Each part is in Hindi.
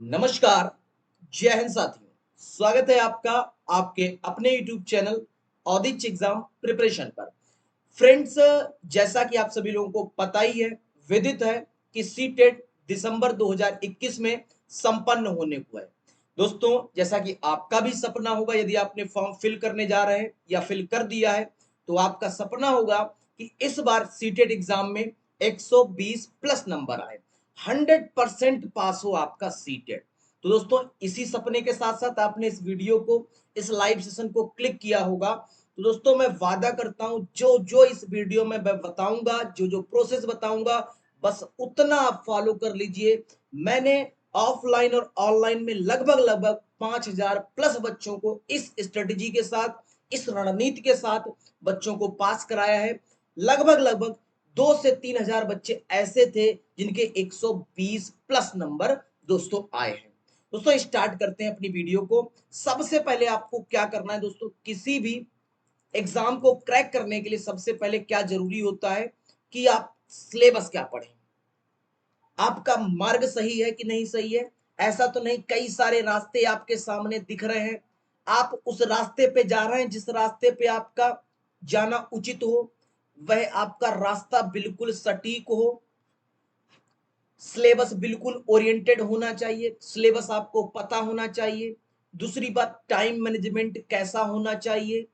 नमस्कार, जय हिंद साथियों। स्वागत है आपका आपके अपने YouTube channel audit exam preparation पर। फ्रेंड्स, जैसा कि आप सभी लोगों को पता ही है, विदित है कि सीटेट दिसंबर 2021 में संपन्न होने को है। दोस्तों, जैसा कि आपका भी सपना होगा, यदि आपने फॉर्म फिल करने जा रहे हैं या फिल कर दिया है, तो आपका सपना होगा कि इस बार सीटेट एग्जाम में 120 प्लस नंबर आए, 100% पास हो आपका सीटेट। तो दोस्तों, इसी सपने के साथ साथ आपने इस वीडियो को, इस लाइव सेशन को क्लिक किया होगा। तो दोस्तों, मैं वादा करता हूं, जो जो इस वीडियो में मैं बताऊंगा, जो जो प्रोसेस बताऊंगा, बस उतना आप फॉलो कर लीजिए। मैंने ऑफलाइन और ऑनलाइन में लगभग लगभग 5000 प्लस बच्चों को इस स्ट्रेटेजी के साथ, इस रणनीति के साथ बच्चों को पास कराया है। लगभग लगभग 2 से 3 हजार बच्चे ऐसे थे जिनके 120 प्लस नंबर दोस्तों आए हैं। दोस्तों, स्टार्ट करते हैं अपनी वीडियो को। सबसे पहले आपको क्या करना है दोस्तों, किसी भी एग्जाम को क्रैक करने के लिए सबसे पहले क्या जरूरी होता है कि आप सिलेबस क्या पढ़ें, आपका मार्ग सही है कि नहीं सही है। ऐसा तो नहीं कई सारे रास्ते आपके सामने दिख रहे हैं, आप उस रास्ते पे जा रहे हैं जिस रास्ते पे आपका जाना उचित हो, वह आपका रास्ता बिल्कुल सटीक हो, सिलेबस बिल्कुल ओरिएंटेड होना चाहिए, सिलेबस आपको पता होना चाहिए। दूसरी बात, टाइम मैनेजमेंट कैसा होना चाहिए,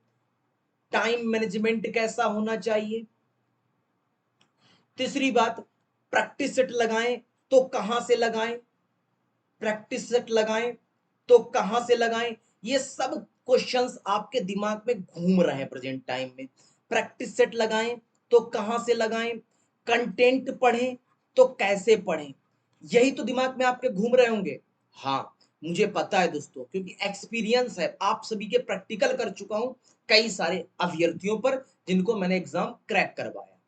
टाइम मैनेजमेंट कैसा होना चाहिए। तीसरी बात, प्रैक्टिस सेट लगाएं तो कहां से लगाएं, प्रैक्टिस सेट लगाएं तो कहां से लगाएं। ये सब क्वेश्चंस आपके दिमाग में घूम रहे हैं प्रेजेंट टाइम में। प्रैक्टिस सेट लगाएं तो कहां से लगाएं, कंटेंट पढ़ें तो कैसे पढ़ें, यही तो दिमाग में आपके घूम रहे होंगे। हाँ, मुझे पता है दोस्तों, क्योंकि एक्सपीरियंस है, आप सभी के प्रैक्टिकल कर चुका हूं कई सारे अभ्यर्थियों पर, जिनको मैंने एग्जाम क्रैक करवाया,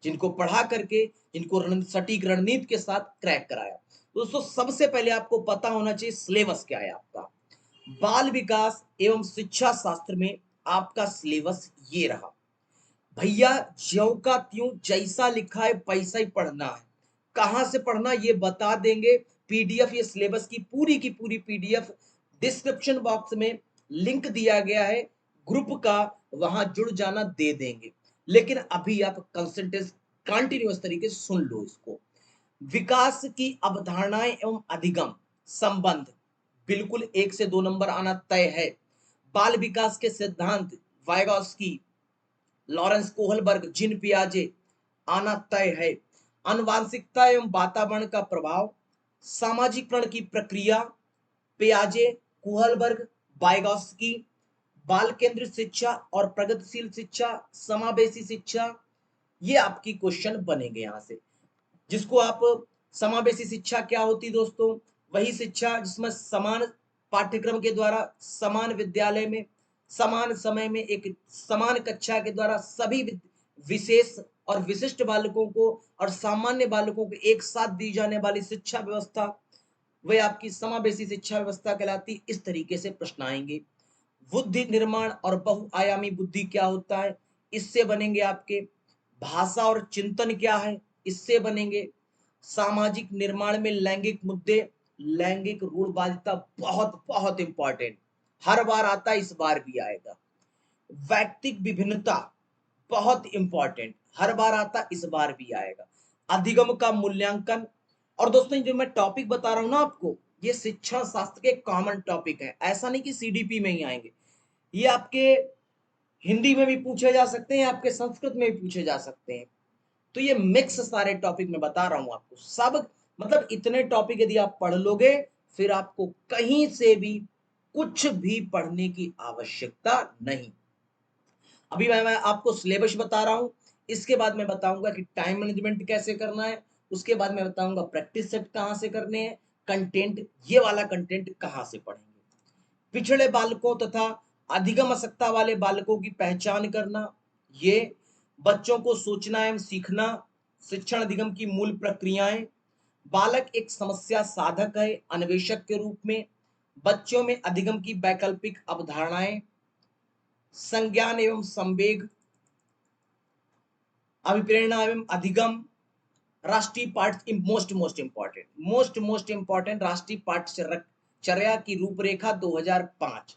जिनको पढ़ा करके, जिनको सटीक रणनीति के साथ क्रैक कराया। दोस्तों, सबसे पहले आपको पता होना चाहिए सिलेबस क्या है आपका। बाल विकास एवं शिक्षा शास्त्र में आपका सिलेबस ये रहा। भैया, ज्यों का त्यों जैसा लिखा है वैसा ही पढ़ना है। कहां से पढ़ना ये बता देंगे। पीडीएफ, ये सिलेबस की पूरी पीडीएफ डिस्क्रिप्शन बॉक्स में लिंक दिया गया है ग्रुप का, वहां जुड़ जाना दे देंगे। लेकिन अभी आप कंसंट्रेट कंटिन्यूअस तरीके से सुन लो इसको। विकास की अवधारणाएं एवं अधिगम संबंध बिल्कुल 1 से 2 नंबर आना तय है। बाल विकास के सिद्धांत वाइगॉस्की, लॉरेंस कोहलबर्ग, जिन पियाजे आना तय है। आनुवांशिकता एवं वातावरण का प्रभाव, सामाजिकरण की प्रक्रिया, पियाजे, कोहलबर्ग, वाइगॉस्की, बाल केंद्रित शिक्षा और प्रगतिशील शिक्षा, समावेशी शिक्षा, ये आपकी क्वेश्चन बनेंगे यहां से। जिसको आप, समावेशी शिक्षा क्या होती दोस्तों, वही शिक्षा जिसमें समान पाठ्यक्रम के द्वारा, समान विद्यालय में, समान समय में, एक समान कक्षा के द्वारा सभी विशेष और विशिष्ट बालकों को और सामान्य बालकों को एक साथ दी जाने वाली शिक्षा व्यवस्था, वह आपकी समावेशी शिक्षा व्यवस्था कहलाती। इस तरीके से प्रश्न आएंगे। बुद्धि निर्माण और बहुआयामी बुद्धि क्या होता है, इससे बनेंगे आपके। भाषा और चिंतन क्या है, इससे बनेंगे। सामाजिक निर्माण में लैंगिक मुद्दे, लैंगिक रूढ़वादिता बहुत बहुत इंपॉर्टेंट, हर बार आता है, इस बार भी आएगा। व्यक्तिक विभिन्नता बहुत इंपॉर्टेंट, हर बार आता, इस बार भी आएगा। अधिगम का मूल्यांकन। और दोस्तों, जो मैं टॉपिक बता रहा हूं ना आपको, ये शिक्षण शास्त्र के कॉमन टॉपिक है, ऐसा नहीं कि सीडीपी में ही आएंगे। ये आपके हिंदी में भी पूछे जा सकते हैं, आपके संस्कृत में भी पूछे जा सकते हैं। तो ये मिक्स सारे टॉपिक मैं बता रहा हूं आपको सब, मतलब इतने टॉपिक यदि आप पढ़ लोगे, फिर आपको कहीं से भी कुछ भी पढ़ने की आवश्यकता नहीं। अभी मैं आपको सिलेबस बता रहा हूं, इसके बाद मैं बताऊंगा कि टाइम मैनेजमेंट कैसे करना है, उसके बाद मैं बताऊंगा प्रैक्टिस सेट कहां से करने हैं, कंटेंट, ये वाला कंटेंट कहां से पढ़ेंगे। पिछड़े बालकों तथा अधिगम आवश्यकता वाले बालकों की पहचान करना, ये बच्चों को सोचना एवं सीखना, शिक्षण अधिगम की मूल प्रक्रियाएं, बालक एक समस्या साधक है अन्वेषक के रूप में, बच्चों में अधिगम की वैकल्पिक अवधारणाएं, संज्ञान एवं संवेग, अभिप्रेरणा एवं अधिगम, राष्ट्रीय पाठ मोस्ट इंपॉर्टेंट राष्ट्रीय पाठ्यचर्या की रूपरेखा 2005।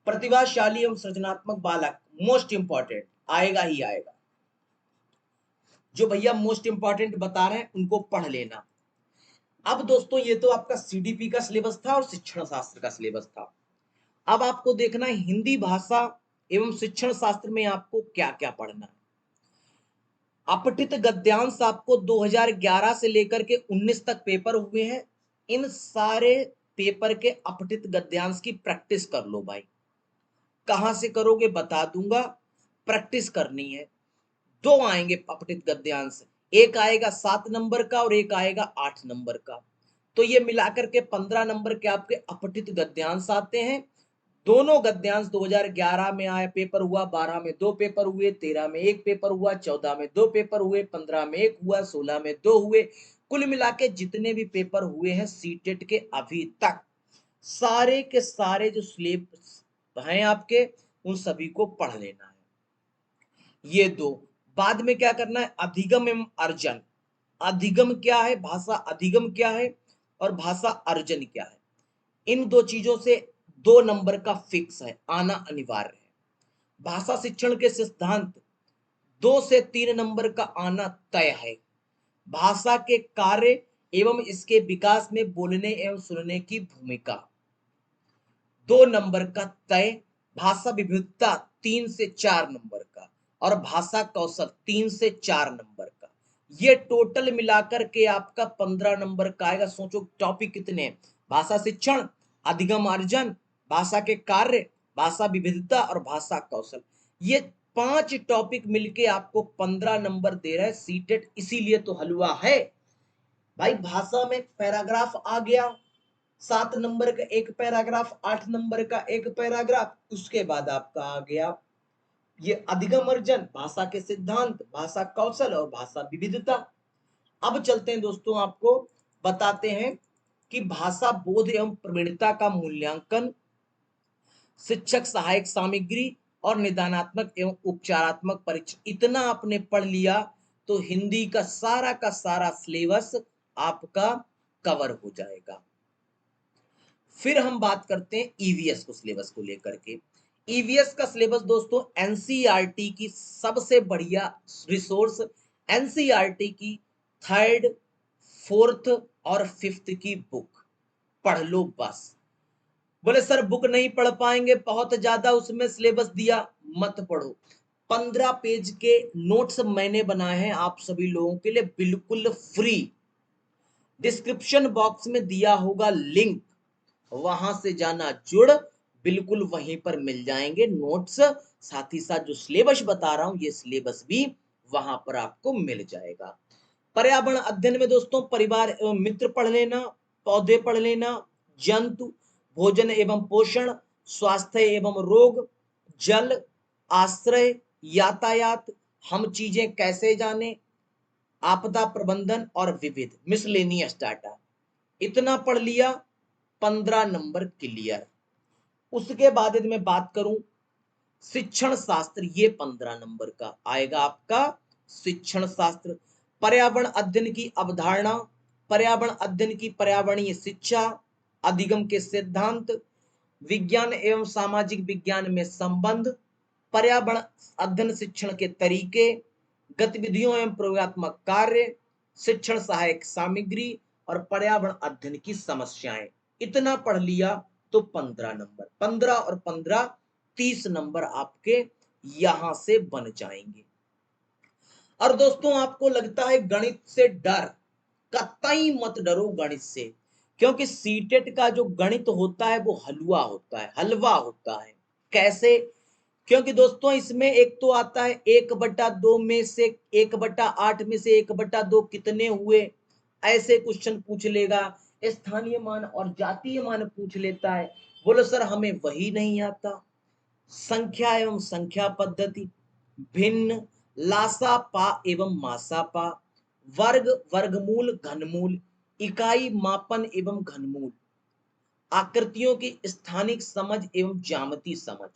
प्रतिभाशाली एवं सृजनात्मक बालक मोस्ट इंपॉर्टेंट आएगा ही आएगा। जो भैया मोस्ट इंपॉर्टेंट बता रहे हैं उनको पढ़ लेना। अब दोस्तों ये तो आपका सीडीपी का सिलेबस था और शिक्षण शास्त्र का सिलेबस था। अब आपको देखना है हिंदी भाषा एवं शिक्षण शास्त्र में आपको क्या क्या पढ़ना है। अपठित गद्यांश आपको 2011 से लेकर के 19 तक पेपर हुए हैं। इन सारे पेपर के अपठित गद्यांश की प्रैक्टिस कर लो भाई। कहां से करोगे बता दूंगा, प्रैक्टिस करनी है। दो आएंगे अपठित गद्यांश, एक आएगा 7 नंबर का और एक आएगा 8 नंबर का। तो ये मिलाकर के 15 नंबर के आपके अपठित गद्यांश आते हैं। दोनों गद्यांश 2011 में आया, पेपर हुआ, 12 में 2 पेपर हुए, 13 में 1 पेपर हुआ, 14 में 2 पेपर हुए, 15 में 1 हुआ, 16 में 2 हुए। कुल मिला के जितने भी पेपर हुए हैं सीटेट के अभी तक, सारे के सारे जो सिलेबस हैं आपके, उन सभी को पढ़ लेना है। ये दो। बाद में क्या करना है, अधिगम एवं अर्जन। अधिगम क्या है, भाषा अधिगम क्या है और भाषा अर्जन क्या है। इन दो चीजों से 2 नंबर का फिक्स है, आना अनिवार्य है। भाषा शिक्षण के सिद्धांत 2 से 3 नंबर का आना तय है। भाषा के कार्य एवं इसके विकास में बोलने एवं सुनने की भूमिका 2 नंबर का तय। भाषा विविधता 3 से 4 नंबर का और भाषा कौशल 3 से 4 नंबर का। ये टोटल मिलाकर के आपका 15 नंबर का आएगा। सोचो टॉपिक कितने हैं, भाषा शिक्षण, अधिगम अर्जन, भाषा के कार्य, भाषा विविधता और भाषा कौशल। ये 5 टॉपिक मिलके आपको 15 नंबर दे रहा है सीटेट। इसीलिए तो हलवा है भाई। भाषा में पैराग्राफ आ गया, 7 नंबर का एक पैराग्राफ, 8 नंबर का एक पैराग्राफ। उसके बाद आपका आ गया ये अधिगम अर्जन, भाषा के सिद्धांत, भाषा कौशल और भाषा विविधता। अब चलते हैं दोस्तों, आपको बताते हैं कि भाषा बोध एवं प्रवीणता का मूल्यांकन, शिक्षक सहायक सामग्री और निदानात्मक एवं उपचारात्मक परीक्षा। इतना आपने पढ़ लिया तो हिंदी का सारा सिलेबस आपका कवर हो जाएगा। फिर हम बात करते हैं ईवीएस को, सिलेबस को लेकर के। ईवीएस का सिलेबस दोस्तों एनसीईआरटी की सबसे बढ़िया रिसोर्स, एनसीईआरटी की 3rd, 4th और 5th की बुक पढ़ लो बस। बोले सर बुक नहीं पढ़ पाएंगे, बहुत ज्यादा उसमें सिलेबस दिया, मत पढ़ो। 15 पेज के नोट्स मैंने बनाए हैं आप सभी लोगों के लिए बिल्कुल फ्री। डिस्क्रिप्शन बॉक्स में दिया होगा लिंक, वहां से जाना जुड़, बिल्कुल वहीं पर मिल जाएंगे नोट्स। साथ ही साथ जो सिलेबस बता रहा हूं ये सिलेबस भी वहां पर आपको मिल जाएगा। पर्यावरण अध्ययन में दोस्तों परिवार एवं मित्र पढ़ लेना, पौधे पढ़ लेना, जंतु, भोजन एवं पोषण, स्वास्थ्य एवं रोग, जल, आश्रय, यातायात, हम चीजें कैसे जाने, आपदा प्रबंधन और विविध मिसलेनियस डाटा। इतना पढ़ लिया, 15 नंबर क्लियर। उसके बाद यदि मैं बात करूं शिक्षण शास्त्र, ये 15 नंबर का आएगा आपका शिक्षण शास्त्र। पर्यावरण अध्ययन की अवधारणा, पर्यावरण अध्ययन की पर्यावरणीय शिक्षा, अधिगम के सिद्धांत, विज्ञान एवं सामाजिक विज्ञान में संबंध, पर्यावरण अध्ययन शिक्षण के तरीके, गतिविधियों एवं प्रयोगात्मक कार्य, शिक्षण सहायक सामग्री और पर्यावरण अध्ययन की समस्याएं। इतना पढ़ लिया तो 15 नंबर, 15 और 15 30 नंबर आपके यहां से बन जाएंगे। और दोस्तों आपको लगता है गणित से डर, कतई मत डरो गणित से, क्योंकि सीटेट का जो गणित होता है वो हलवा होता है, हलवा होता है। कैसे? क्योंकि दोस्तों इसमें एक तो आता है 1/2 में से 1/8 में से 1/2 कितने हुए, ऐसे क्वेश्चन पूछ लेगा। स्थानीय मान और जातीय मान पूछ लेता है। बोलो सर हमें वही नहीं आता। संख्या एवं संख्या पद्धति, भिन्न, लासा पा एवं मासा पा, वर्ग, वर्गमूल, घनमूल, इकाई, मापन एवं घनमूल, आकृतियों की स्थानिक समझ एवं ज्यामितीय समझ,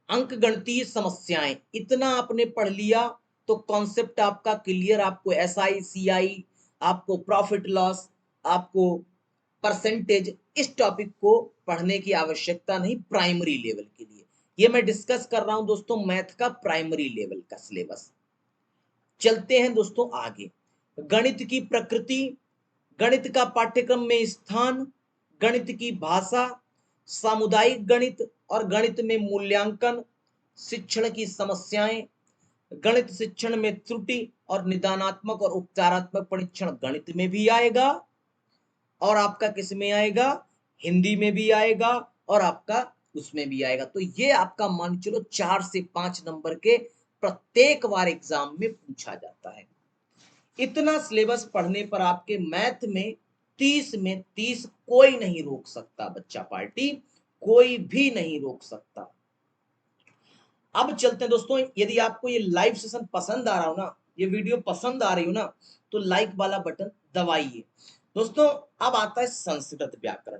अंक गणितीय समस्याएं। इतना आपने पढ़ लिया तो कॉन्सेप्ट आपका क्लियर, आपको एसआई सीआई, आपको प्रॉफिट लॉस, आपको परसेंटेज, इस टॉपिक को पढ़ने की आवश्यकता नहीं प्राइमरी लेवल के लिए। ये मैं डिस्कस कर रहा हूं दोस्तों मैथ का प्राइमरी लेवल का सिलेबस। चलते हैं दोस्तों आगे। गणित की प्रकृति, गणित का पाठ्यक्रम में स्थान, गणित की भाषा, सामुदायिक गणित और गणित में मूल्यांकन, शिक्षण की समस्याएं, गणित शिक्षण में त्रुटि और निदानात्मक और उपचारात्मक परीक्षण गणित में भी आएगा और आपका किस में आएगा, हिंदी में भी आएगा और आपका उसमें भी आएगा। तो ये आपका मान चलो 4 से 5 नंबर के प्रत्येक बार एग्जाम में पूछा जाता है। इतना सिलेबस पढ़ने पर आपके मैथ में 30 में 30 कोई नहीं रोक सकता बच्चा पार्टी, कोई भी नहीं रोक सकता। अब चलते हैं दोस्तों, यदि आपको ये लाइव सेशन पसंद आ रहा हो ना, ये वीडियो पसंद आ रही हो ना, तो लाइक वाला बटन दबाइए। दोस्तों अब आता है संस्कृत व्याकरण।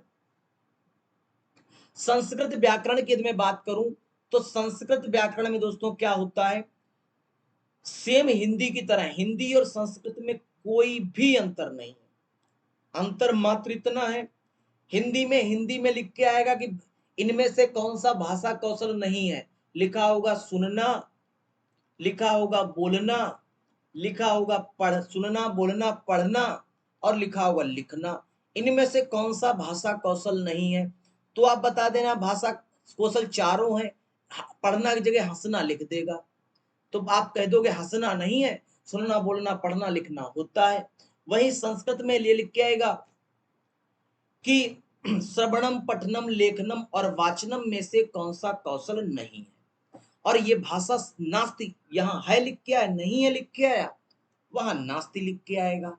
संस्कृत व्याकरण की यदि मैं बात करूं तो संस्कृत व्याकरण में दोस्तों क्या होता है, सेम हिंदी की तरह, हिंदी और संस्कृत में कोई भी अंतर नहीं है। अंतर मात्र इतना है, हिंदी में लिख के आएगा कि इनमें से कौन सा भाषा कौशल नहीं है, लिखा होगा सुनना, लिखा होगा बोलना, लिखा होगा पढ़ सुनना बोलना पढ़ना और लिखा होगा लिखना। इनमें से कौन सा भाषा कौशल नहीं है, तो आप बता देना भाषा कौशल चारों है। पढ़ना की जगह हंसना लिख देगा, तो आप कह दोगे हंसना नहीं है, सुनना बोलना पढ़ना लिखना होता है। वही संस्कृत में ये लिख के आएगा कि श्रवणम पठनम लेखनम और वाचनम में से कौन सा कौशल नहीं है। और ये भाषा नास्ति, यहाँ है लिख के आया, नहीं है लिख के आया, वहां नास्ति लिख के आएगा,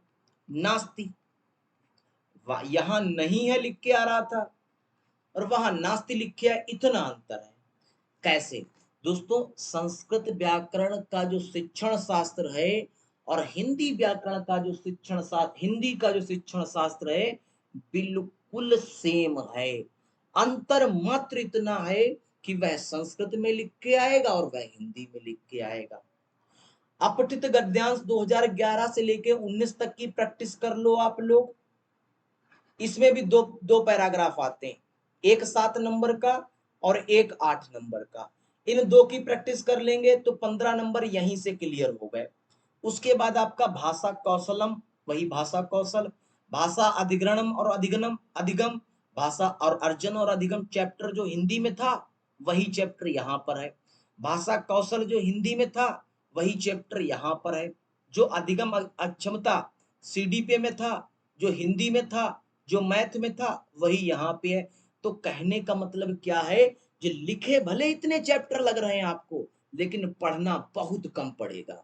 नास्ति। यहाँ नहीं है लिख के आ रहा था और वहां नास्ति लिख के आया, इतना अंतर है। कैसे दोस्तों, संस्कृत व्याकरण का जो शिक्षण शास्त्र है और हिंदी व्याकरण का जो शिक्षण शास्त्र, हिंदी का जो शिक्षण शास्त्र है बिल्कुल सेम है। अंतर मात्र इतना है कि वह संस्कृत में लिख के आएगा और वह हिंदी में लिख के आएगा। अपठित गद्यांश 2011 से लेके 19 तक की प्रैक्टिस कर लो आप लोग। इसमें भी दो दो पैराग्राफ आते हैं, एक 7 नंबर का और एक 8 नंबर का। इन दो की प्रैक्टिस कर लेंगे तो 15 नंबर यहीं से क्लियर हो गए। उसके बाद आपका भाषा कौशलम, वही भाषा कौशल, भाषा अधिग्रहणम और अधिगम, भाषा और अर्जन और अधिगम चैप्टर जो हिंदी में था वही चैप्टर यहाँ पर है। भाषा कौशल जो हिंदी में था वही चैप्टर यहाँ पर है। जो अधिगम अक्षमता सीडीपी में था, जो हिंदी में था, जो मैथ में था, वही यहाँ पे है। तो कहने का मतलब क्या है, जो लिखे भले इतने चैप्टर लग रहे हैं आपको, लेकिन पढ़ना बहुत कम पड़ेगा।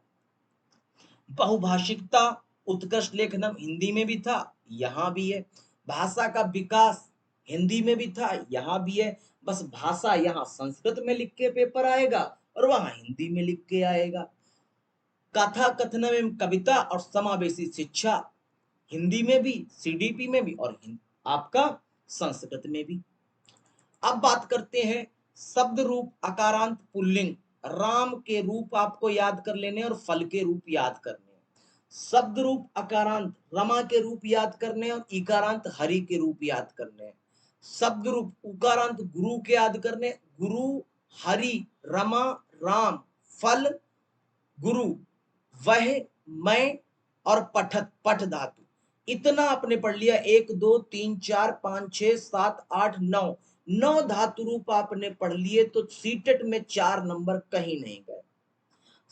बहुभाषिकता उत्कृष्ट लेखनम हिंदी में भी था, यहाँ भी है। भाषा का विकास हिंदी में भी था, यहाँ भी है। बस भाषा यहाँ संस्कृत में लिख के पेपर आएगा और वहां हिंदी में लिख के आएगा। कथा कथन एवं कविता और समावेशी शिक्षा हिंदी में भी, सीडीपी में भी और आपका संस्कृत में भी। अब बात करते हैं शब्द रूप अकारांत पुल्लिंग। राम के रूप आपको याद कर लेने और फल के रूप याद करने। शब्द रूप अकारांत रमा के रूप याद करने और इकारांत हरि के रूप याद करने। शब्द रूप उकारांत गुरु के याद करने, गुरु हरि रमा राम फल गुरु वह मैं और पठत पठ धातु। इतना आपने पढ़ लिया, 1 2 3 4 5 6 7 8 9, 9 धातु रूप आपने पढ़ लिए तो सीटेट में 4 नंबर कहीं नहीं गए।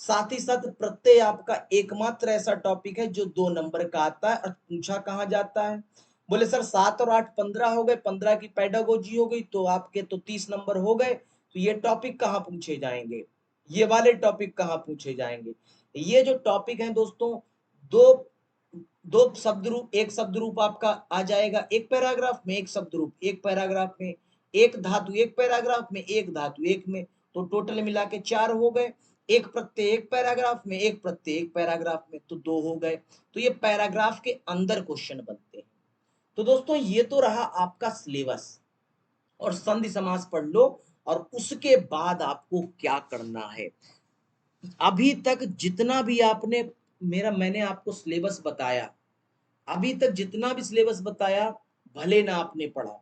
साथ ही साथ प्रत्यय आपका एकमात्र ऐसा टॉपिक है जो 2 नंबर का आता है और पूछा कहाँ जाता है। बोले सर 7 और 8 15 हो गए, 15 की पेडागोजी हो गई तो आपके तो 30 नंबर हो गए, तो ये टॉपिक कहाँ पूछे जाएंगे, ये वाले टॉपिक कहाँ पूछे जाएंगे। ये जो टॉपिक है दोस्तों, दो दो शब्द रूप, एक शब्द रूप आपका आ जाएगा एक पैराग्राफ में, एक शब्द रूप एक पैराग्राफ में, एक धातु एक पैराग्राफ में, एक धातु एक में, तो टोटल मिला के 4 हो गए। एक प्रत्यय एक पैराग्राफ में, एक प्रत्यय एक पैराग्राफ में, तो 2 हो गए। तो ये पैराग्राफ के अंदर क्वेश्चन बनते हैं। तो दोस्तों ये तो रहा आपका सिलेबस, और संधि समास पढ़ लो और उसके बाद आपको क्या करना है। अभी तक जितना भी आपने मैंने आपको सिलेबस बताया, अभी तक जितना भी सिलेबस बताया, भले ना आपने पढ़ा,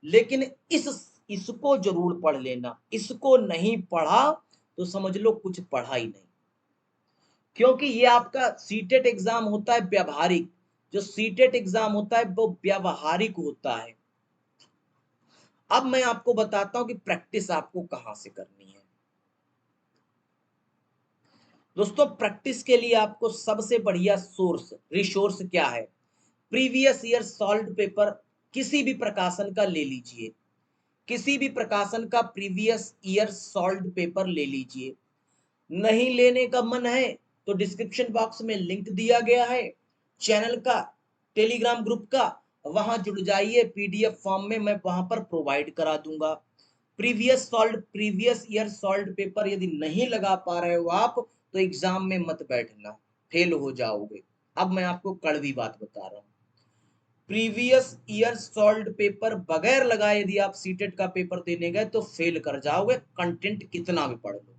लेकिन इसको जरूर पढ़ लेना। इसको नहीं पढ़ा तो समझ लो कुछ पढ़ा ही नहीं, क्योंकि ये आपका सीटेट एग्जाम होता है व्यवहारिक। जो सीटेट एग्जाम होता है वो व्यवहारिक होता है। अब मैं आपको बताता हूं कि प्रैक्टिस आपको कहां से करनी है। दोस्तों, प्रैक्टिस के लिए आपको सबसे बढ़िया रिसोर्स क्या है? प्रीवियस ईयर सॉल्व्ड पेपर किसी भी प्रकाशन का ले लीजिए। किसी भी प्रकाशन का प्रीवियस ईयर सॉल्व्ड पेपर ले लीजिए। नहीं लेने का मन है तो डिस्क्रिप्शन बॉक्स में लिंक दिया गया है चैनल का, टेलीग्राम ग्रुप का, वहां जुड़ जाइए। पीडीएफ फॉर्म में मैं वहां पर प्रोवाइड करा दूंगा। प्रीवियस ईयर सॉल्व्ड पेपर यदि नहीं लगा पा रहे हो आप, तो एग्जाम में मत बैठना, फेल हो जाओगे। अब मैं आपको कड़वी बात बता रहा हूं। प्रीवियस ईयर सॉल्व्ड पेपर बगैर लगाए यदि आप सीटेट का पेपर देने गए तो फेल कर जाओगे, कंटेंट कितना भी पढ़ लो।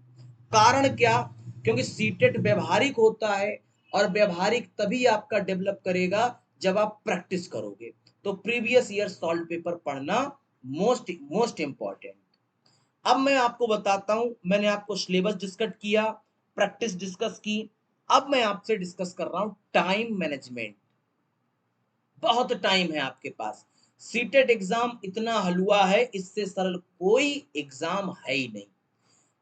कारण क्या? क्योंकि सीटेट व्यवहारिक होता है, और व्यवहारिक तभी आपका डेवलप करेगा जब आप प्रैक्टिस करोगे। तो प्रीवियस ईयर सॉल्व पेपर पढ़ना मोस्ट मोस्ट इंपॉर्टेंट। अब मैं आपको बताता हूं, मैंने आपको सिलेबस डिस्कस किया, प्रैक्टिस डिस्कस की। अब मैं आपसे डिस्कस कर रहा हूं टाइम मैनेजमेंट। बहुत टाइम है आपके पास। सीटेट एग्जाम इतना हलवा है, इससे सरल कोई एग्जाम है ही नहीं।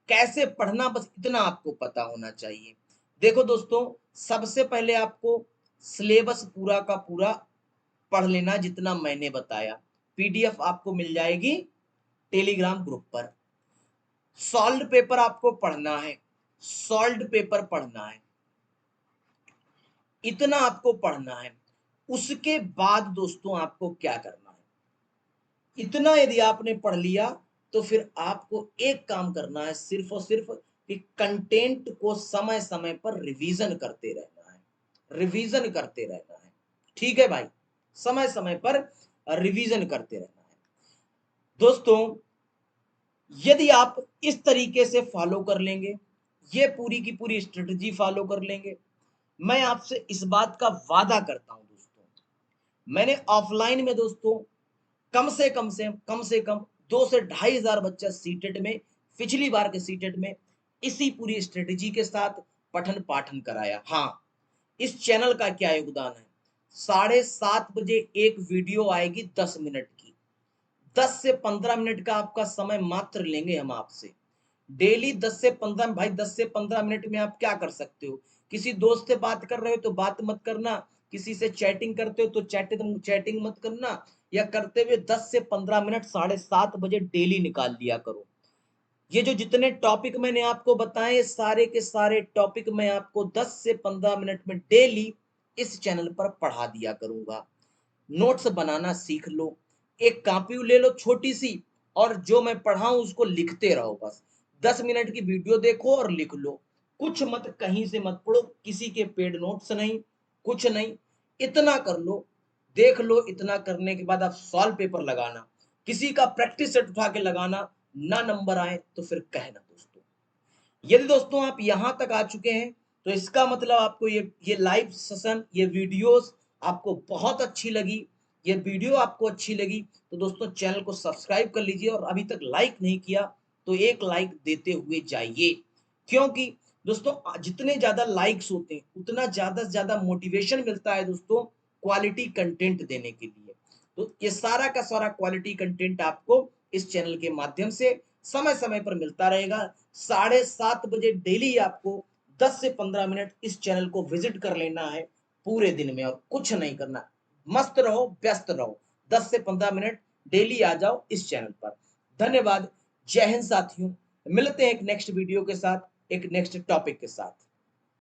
कैसे पढ़ना, बस इतना आपको पता होना चाहिए। देखो दोस्तों, सबसे पहले आपको सिलेबस पूरा का पूरा पढ़ लेना जितना मैंने बताया। पीडीएफ आपको मिल जाएगी टेलीग्राम ग्रुप पर। सॉल्व्ड पेपर आपको पढ़ना है, सॉल्व्ड पेपर पढ़ना है, इतना आपको पढ़ना है। उसके बाद दोस्तों आपको क्या करना है? इतना यदि आपने पढ़ लिया तो फिर आपको एक काम करना है, सिर्फ और सिर्फ कि कंटेंट को समय समय पर रिवीजन करते रहना है। रिवीजन करते रहना है, ठीक है भाई? समय समय पर रिवीजन करते रहना है। दोस्तों, यदि आप इस तरीके से फॉलो कर लेंगे, ये पूरी की पूरी स्ट्रेटजी फॉलो कर लेंगे, मैं आपसे इस बात का वादा करता हूं दोस्तों, मैंने ऑफलाइन में दोस्तों कम से कम 2 से 2,500 बच्चा सीटेट में, पिछली बार के सीटेट में इसी पूरी स्ट्रेटेजी के साथ पठन पाठन कराया। हाँ, इस चैनल का क्या योगदान है? 7:30 बजे एक वीडियो आएगी 10 मिनट की। 10 से 15 मिनट का आपका समय मात्र लेंगे हम आपसे। डेली 10 से 15, भाई 10 से 15 मिनट में आप क्या कर सकते हो? किसी दोस्त से बात कर रहे हो तो बात मत करना, किसी से चैटिंग करते हो तो चैटिंग मत करना, या करते हुए 10 से 15 मिनट 7:30 बजे डेली निकाल लिया करो। ये जो जितने टॉपिक मैंने आपको बताए, ये सारे के सारे टॉपिक मैं आपको 10 से 15 मिनट में डेली इस चैनल पर पढ़ा दिया करूंगा। नोट्स बनाना सीख लो, एक कॉपी ले लो छोटी सी, और जो मैं पढ़ाऊं उसको लिखते रहो। बस 10 मिनट की वीडियो देखो और लिख लो। कुछ मत, कहीं से मत पढ़ो, किसी के पेड नोट्स नहीं, कुछ नहीं। इतना कर लो, देख लो। इतना करने के बाद आप सॉल्व पेपर लगाना, किसी का प्रैक्टिस सेट उठा के लगाना। ना नंबर आए तो फिर कहना दोस्तों। यदि दोस्तों आप यहां तक आ चुके हैं तो इसका मतलब आपको ये लाइव सेशन, ये वीडियोस आपको बहुत अच्छी लगी, ये वीडियो आपको अच्छी लगी, तो दोस्तों चैनल को सब्सक्राइब कर लीजिए, और अभी तक लाइक नहीं किया तो एक लाइक देते हुए जाइए। क्योंकि दोस्तों जितने ज्यादा लाइक्स होते हैं उतना ज्यादा से ज्यादा मोटिवेशन मिलता है दोस्तों क्वालिटी कंटेंट देने के लिए। तो ये सारा का सारा क्वालिटी कंटेंट आपको इस चैनल के माध्यम से समय समय पर मिलता रहेगा। 7:30 बजे डेली आपको 10 से 15 मिनट इस चैनल को विजिट कर लेना है पूरे दिन में, और कुछ नहीं करना। मस्त रहो, व्यस्त रहो, 10 से 15 मिनट डेली आ जाओ इस चैनल पर। धन्यवाद। जय हिंद साथियों, मिलते हैं एक नेक्स्ट वीडियो के साथ, एक नेक्स्ट टॉपिक के साथ।